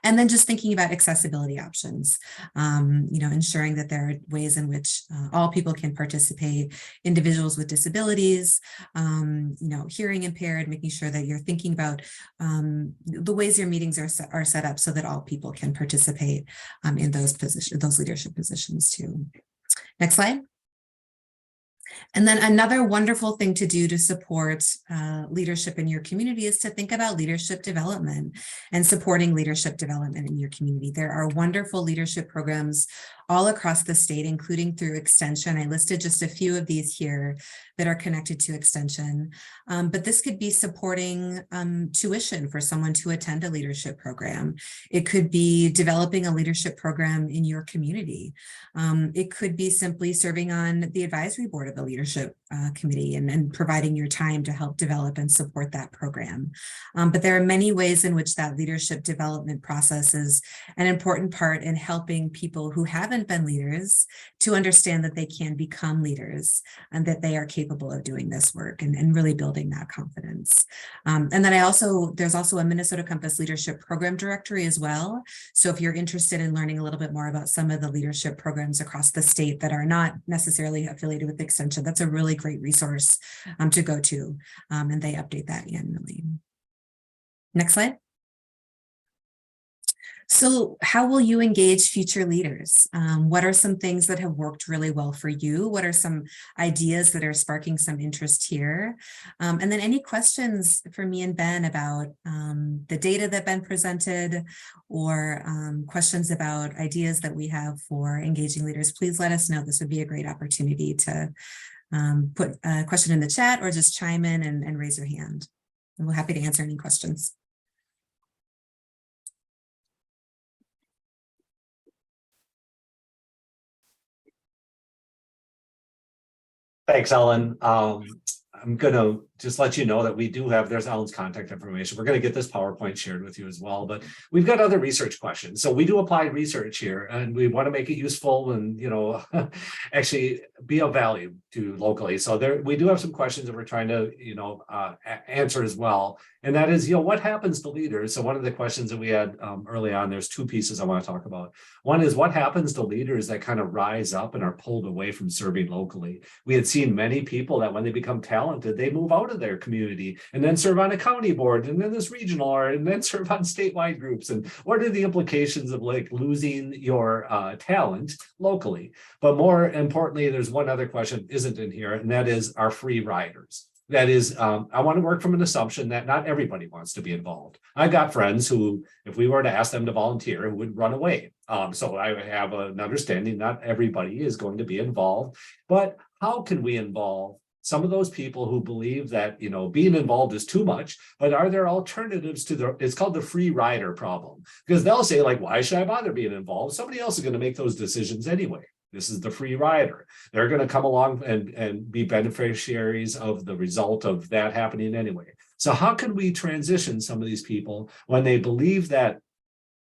And then just thinking about accessibility options, ensuring that there are ways in which all people can participate, individuals with disabilities, hearing impaired, making sure that you're thinking about the ways your meetings are set up so that all people can participate in those leadership positions too. Next slide. And then another wonderful thing to do to support leadership in your community is to think about leadership development and supporting leadership development in your community. There are wonderful leadership programs all across the state, including through Extension. I listed just a few of these here that are connected to Extension, but this could be supporting tuition for someone to attend a leadership program. It could be developing a leadership program in your community. It could be simply serving on the advisory board of a leadership committee and providing your time to help develop and support that program. But there are many ways in which that leadership development process is an important part in helping people who haven't been leaders to understand that they can become leaders and that they are capable of doing this work and really building that confidence. And then there's also a Minnesota Compass Leadership Program Directory as well. So if you're interested in learning a little bit more about some of the leadership programs across the state that are not necessarily affiliated with Extension, that's a really great resource to go to, and they update that annually. Next slide. So how will you engage future leaders? What are some things that have worked really well for you? What are some ideas that are sparking some interest here? And then any questions for me and Ben about the data that Ben presented, or questions about ideas that we have for engaging leaders, please let us know. This would be a great opportunity to put a question in the chat or just chime in and raise your hand. And we're happy to answer any questions. Thanks, Ellen. I'm going to just let you know that we do have, there's Ellen's contact information. We're going to get this PowerPoint shared with you as well, but we've got other research questions. So we do applied research here, and we want to make it useful and, actually be of value to locally. So we do have some questions that we're trying to, answer as well. And that is, what happens to leaders? So one of the questions that we had early on, there's two pieces I want to talk about. One is what happens to leaders that kind of rise up and are pulled away from serving locally. We had seen many people that when they become talented, they move out of their community and then serve on a county board and then this regional and then serve on statewide groups. And what are the implications of like losing your talent locally? But more importantly, there's one other question isn't in here, and that is our free riders. That is, I want to work from an assumption that not everybody wants to be involved. I've got friends who, if we were to ask them to volunteer, would run away. So I have an understanding not everybody is going to be involved, but how can we involve some of those people who believe that, being involved is too much, but are there alternatives to it's called the free rider problem, because they'll say like, why should I bother being involved? Somebody else is going to make those decisions anyway. This is the free rider. They're going to come along and be beneficiaries of the result of that happening anyway. So how can we transition some of these people when they believe that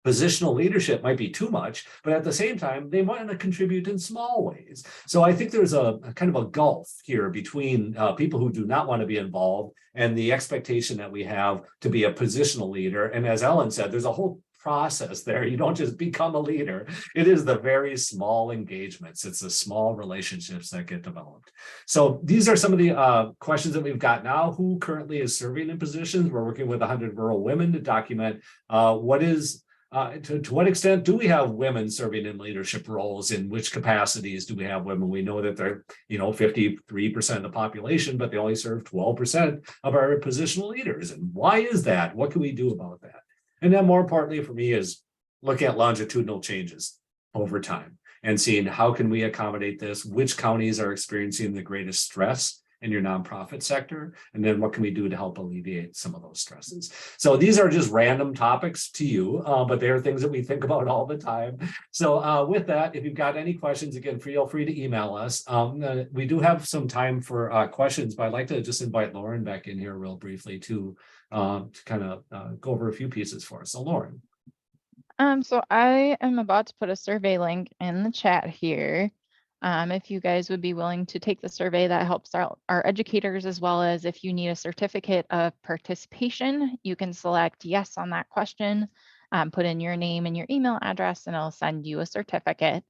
positional leadership might be too much, but at the same time, they want to contribute in small ways. So I think there's a kind of a gulf here between people who do not want to be involved and the expectation that we have to be a positional leader. And as Ellen said, there's a whole process there. You don't just become a leader. It is the very small engagements. It's the small relationships that get developed. So these are some of the questions that we've got now. Who currently is serving in positions? We're working with 100 rural women to document to what extent do we have women serving in leadership roles? In which capacities do we have women? We know that they're, 53% of the population, but they only serve 12% of our positional leaders. And why is that? What can we do about that? And then more importantly for me is looking at longitudinal changes over time and seeing how can we accommodate this? Which counties are experiencing the greatest stress in your nonprofit sector? And then what can we do to help alleviate some of those stresses? So these are just random topics to you, but they're things that we think about all the time. So with that, if you've got any questions, again, feel free to email us. We do have some time for questions, but I'd like to just invite Lauren back in here real briefly to kind of go over a few pieces for us. So Lauren. So I am about to put a survey link in the chat here. If you guys would be willing to take the survey, that helps our educators, as well as if you need a certificate of participation, you can select yes on that question. put in your name and your email address, and it'll send you a certificate,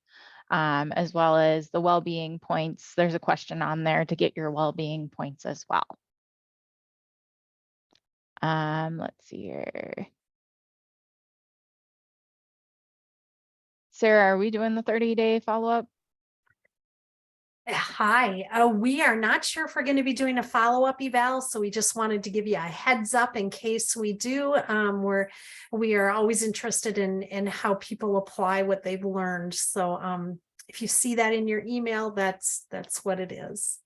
as well as the well-being points. There's a question on there to get your well-being points as well. Let's see here. Sarah, are we doing the 30-day follow-up? Hi, we are not sure if we're going to be doing a follow-up eval, so we just wanted to give you a heads up in case we do. We are always interested in how people apply what they've learned. So if you see that in your email, that's what it is.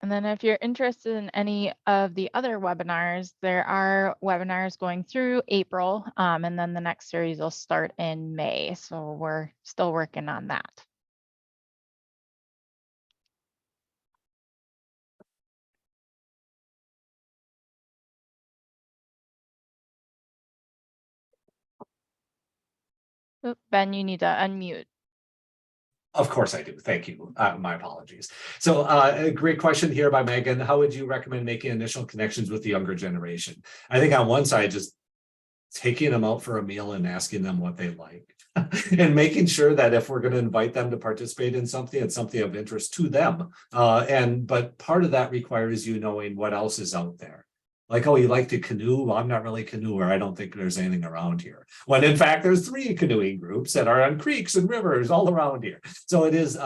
And then if you're interested in any of the other webinars, there are webinars going through April, and then the next series will start in May. So we're still working on that. Oop, Ben, you need to unmute. Of course I do. Thank you. My apologies. So a great question here by Megan. How would you recommend making initial connections with the younger generation? I think on one side, just taking them out for a meal and asking them what they like and making sure that if we're going to invite them to participate in something, it's something of interest to them. But part of that requires you knowing what else is out there. Like, oh, you like to canoe? Well, I'm not really a canoeer. I don't think there's anything around here. When in fact, there's 3 canoeing groups that are on creeks and rivers all around here. So it is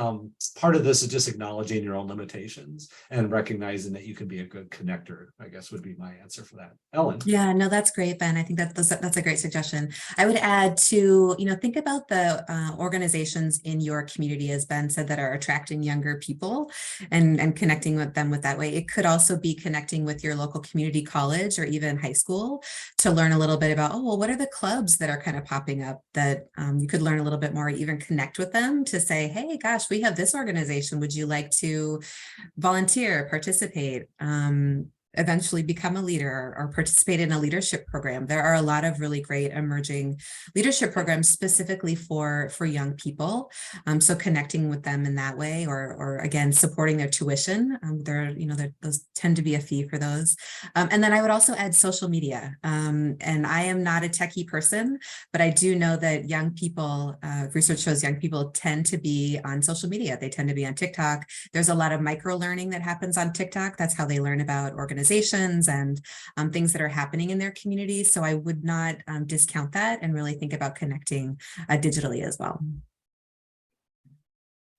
part of this is just acknowledging your own limitations and recognizing that you can be a good connector, I guess would be my answer for that. Ellen. Yeah, no, that's great, Ben. I think that's a great suggestion. I would add to, think about the organizations in your community, as Ben said, that are attracting younger people and connecting with them with that way. It could also be connecting with your local community college or even high school to learn a little bit about, oh, well, what are the clubs that are kind of popping up that you could learn a little bit more, even connect with them to say, hey, gosh, we have this organization. Would you like to volunteer, participate? Eventually become a leader or participate in a leadership program. There are a lot of really great emerging leadership programs specifically for young people. So connecting with them in that way, or again, supporting their tuition. Those tend to be a fee for those. And then I would also add social media. And I am not a techie person, but I do know that young people, research shows young people tend to be on social media. They tend to be on TikTok. There's a lot of micro learning that happens on TikTok. That's how they learn about organizations and things that are happening in their community. So I would not discount that and really think about connecting digitally as well.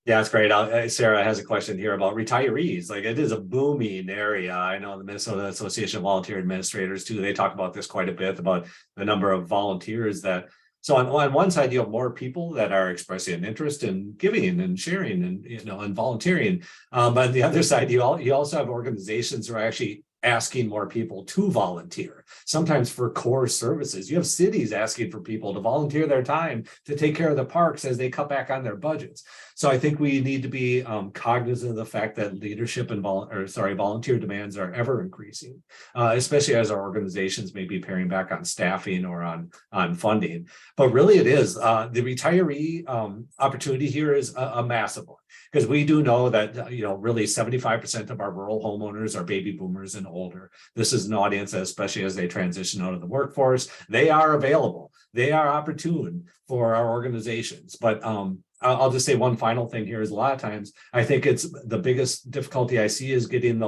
Yeah, that's great. Sarah has a question here about retirees. Like, it is a booming area. I know the Minnesota Association of Volunteer Administrators too. They talk about this quite a bit, about the number of volunteers that. So on one side, you have more people that are expressing an interest in giving and sharing and volunteering. But on the other side, you also have organizations who are actually asking more people to volunteer, sometimes for core services. You have cities asking for people to volunteer their time to take care of the parks as they cut back on their budgets. So I think we need to be cognizant of the fact that leadership and volunteer demands are ever increasing, especially as our organizations may be paring back on staffing or on funding. But really it is the retiree opportunity here is a massive one. Because we do know that, really 75% of our rural homeowners are baby boomers and older. This is an audience that, especially as they transition out of the workforce, they are available. They are opportune for our organizations. But I'll just say one final thing here is a lot of times, I think it's the biggest difficulty I see is getting the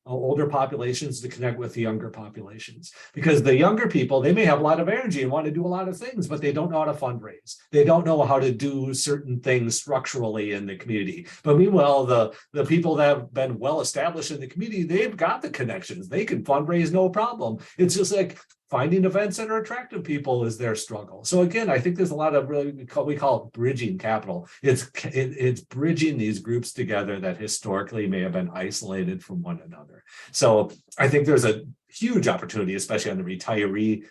older populations to connect with the younger populations, because the younger people, they may have a lot of energy and want to do a lot of things, but they don't know how to fundraise. They don't know how to do certain things structurally in the community. But meanwhile, the people that have been well established in the community, they've got the connections. They can fundraise no problem. It's just like finding events that are attractive people is their struggle. So again, I think there's a lot of really, we call it bridging capital. It's bridging these groups together that historically may have been isolated from one another. So I think there's a huge opportunity, especially on the retiree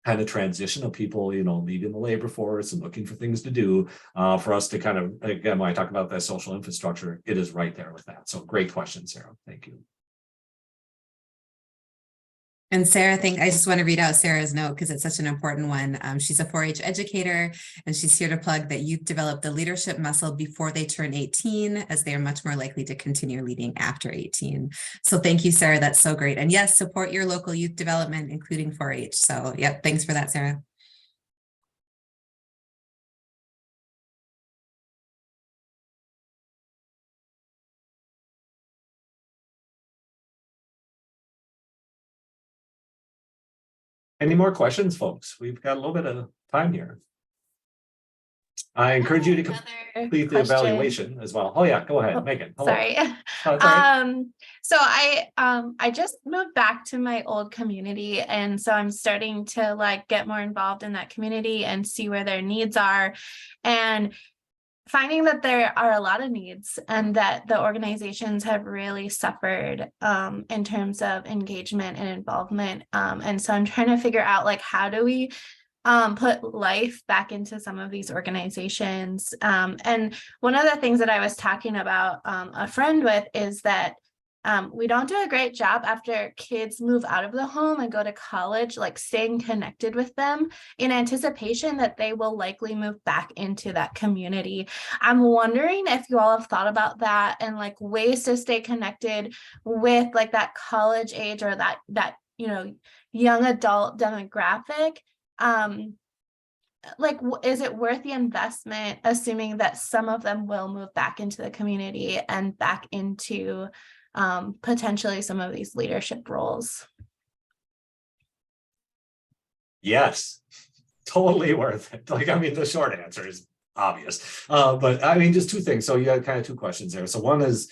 kind of transition of people, leaving the labor force and looking for things to do, for us to kind of, again, when I talk about that social infrastructure, it is right there with that. So great question, Sarah. Thank you. And Sarah, I just want to read out Sarah's note because it's such an important one. She's a 4-H educator, and she's here to plug that youth develop the leadership muscle before they turn 18, as they are much more likely to continue leading after 18. So thank you, Sarah. That's so great. And yes, support your local youth development, including 4-H. So yep, thanks for that, Sarah. Any more questions, folks? We've got a little bit of time here. I encourage you to complete the evaluation as well. Oh yeah, go ahead, Megan. Hello. Sorry. That's all right. So I just moved back to my old community, and so I'm starting to like get more involved in that community and see where their needs are, and finding that there are a lot of needs and that the organizations have really suffered in terms of engagement and involvement. And so I'm trying to figure out like, how do we put life back into some of these organizations? And one of the things that I was talking about a friend with is that we don't do a great job after kids move out of the home and go to college, like staying connected with them in anticipation that they will likely move back into that community. I'm wondering if you all have thought about that and like ways to stay connected with like that college age or that young adult demographic. Like, is it worth the investment, assuming that some of them will move back into the community and back into potentially some of these leadership roles? Yes, totally worth it. Like, I mean, the short answer is obvious. But I mean, just two things. So you had kind of two questions there. So one is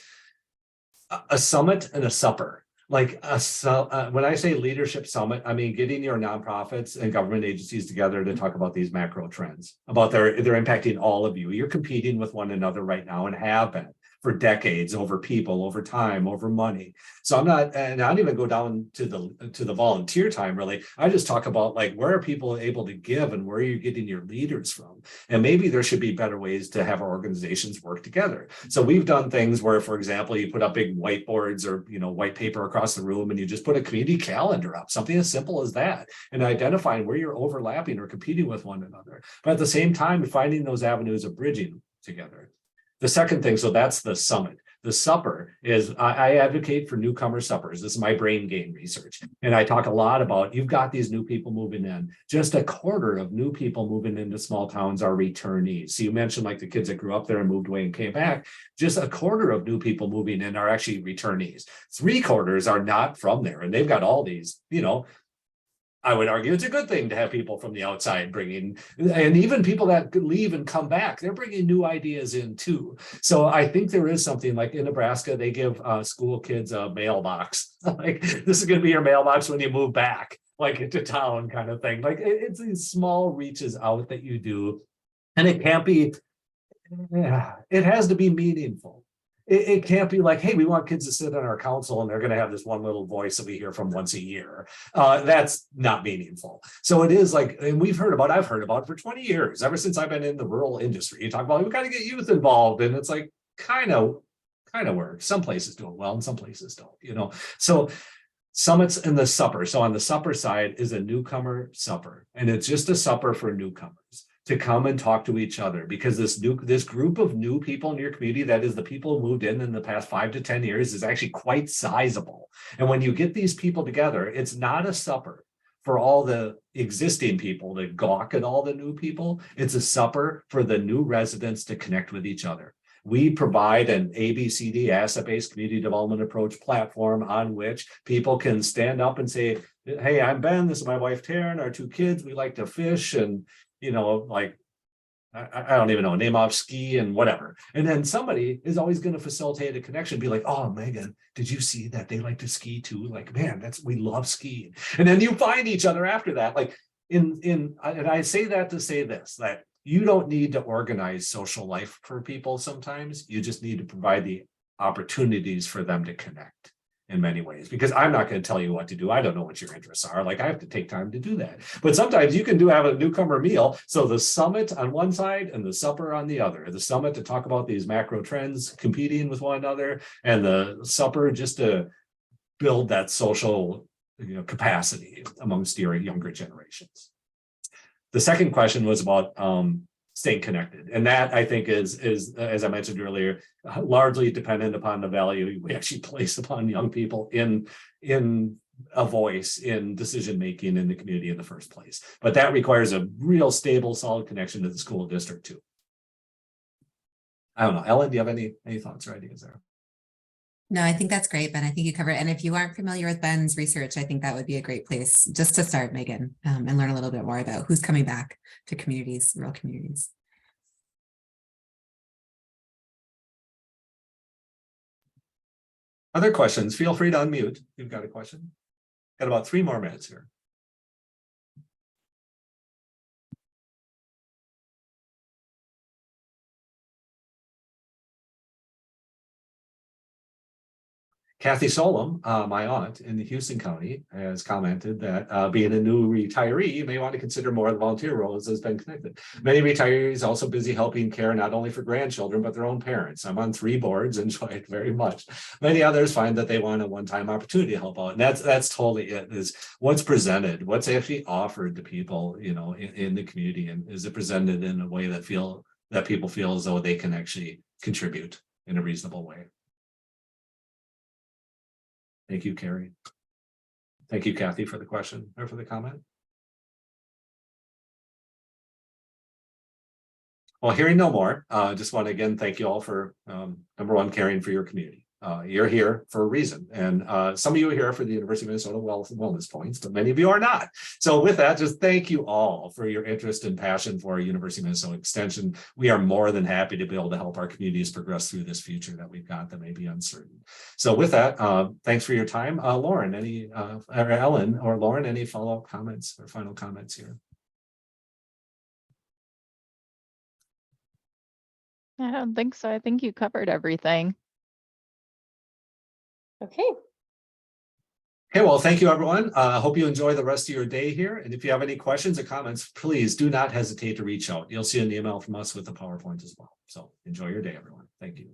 a summit and a supper. Like when I say leadership summit, I mean getting your nonprofits and government agencies together to talk about these macro trends, about they're impacting all of you. You're competing with one another right now and have been for decades, over people, over time, over money. So I'm not, and I don't even go down to the volunteer time really. I just talk about like, where are people able to give and where are you getting your leaders from? And maybe there should be better ways to have our organizations work together. So we've done things where, for example, you put up big whiteboards or white paper across the room and you just put a community calendar up, something as simple as that, and identifying where you're overlapping or competing with one another. But at the same time, finding those avenues of bridging together. The second thing, so that's the summit. The supper is, I advocate for newcomer suppers. This is my brain gain research. And I talk a lot about, you've got these new people moving in. Just a quarter of new people moving into small towns are returnees. So you mentioned like the kids that grew up there and moved away and came back. Just a quarter of new people moving in are actually returnees. 3/4 are not from there. And they've got all these, I would argue it's a good thing to have people from the outside bringing, and even people that leave and come back, they're bringing new ideas in too. So I think there is something like in Nebraska, they give school kids a mailbox. Like, this is going to be your mailbox when you move back, like into town kind of thing. Like it's these small reaches out that you do. And it can't be, it has to be meaningful. It can't be like, hey, we want kids to sit on our council and they're going to have this one little voice that we hear from once a year. That's not meaningful. So it is like, and I've heard about it for 20 years, ever since I've been in the rural industry. You talk about, we got to get youth involved. And it's like, kind of works. Some places do it well and some places don't, So summits and the supper. So on the supper side is a newcomer supper. And it's just a supper for newcomers to come and talk to each other, because this group of new people in your community, that is the people who moved in the past 5 to 10 years, is actually quite sizable. And when you get these people together, it's not a supper for all the existing people that gawk at all the new people. It's a supper for the new residents to connect with each other. We provide an ABCD, asset-based community development approach platform on which people can stand up and say, hey, I'm Ben, this is my wife, Taryn, our 2 kids, we like to fish, and like, I don't even know, name off ski and whatever. And then somebody is always going to facilitate a connection, be like, oh, Megan, did you see that they like to ski too? Like, man, we love skiing. And then you find each other after that. Like and I say that to say this, that you don't need to organize social life for people sometimes. You just need to provide the opportunities for them to connect in many ways, because I'm not going to tell you what to do. I don't know what your interests are. Like, I have to take time to do that. But sometimes you can have a newcomer meal. So the summit on one side and the supper on the other. The summit to talk about these macro trends competing with one another, and the supper just to build that social capacity amongst your younger generations. The second question was about staying connected. And that, I think, is as I mentioned earlier, largely dependent upon the value we actually place upon young people in a voice in decision-making in the community in the first place. But that requires a real stable, solid connection to the school district too. I don't know, Ellen, do you have any thoughts or ideas there? No, I think that's great, Ben. I think you covered it. And if you aren't familiar with Ben's research, I think that would be a great place just to start, Megan, and learn a little bit more about who's coming back to communities, rural communities. Other questions? Feel free to unmute if you've got a question. Got about 3 more minutes here. Kathy Solom, my aunt in Houston County, has commented that being a new retiree, you may want to consider more of the volunteer roles as been connected. Many retirees also busy helping care not only for grandchildren, but their own parents. I'm on 3 boards, enjoy it very much. Many others find that they want a one-time opportunity to help out. And that's totally it, is what's presented, what's actually offered to people, in the community. And is it presented in a way that people feel as though they can actually contribute in a reasonable way? Thank you, Carrie. Thank you, Kathy, for the question or for the comment. Well, hearing no more, just want to again thank you all for number one, caring for your community. You're here for a reason, and some of you are here for the University of Minnesota wellness points, but many of you are not. So with that, just thank you all for your interest and passion for University of Minnesota Extension. We are more than happy to be able to help our communities progress through this future that we've got that may be uncertain. So with that, thanks for your time. Lauren, or Ellen or Lauren, any follow-up comments or final comments here? I don't think so. I think you covered everything. Okay. Okay, well, thank you, everyone. I hope you enjoy the rest of your day here. And if you have any questions or comments, please do not hesitate to reach out. You'll see an email from us with the PowerPoint as well. So enjoy your day, everyone. Thank you.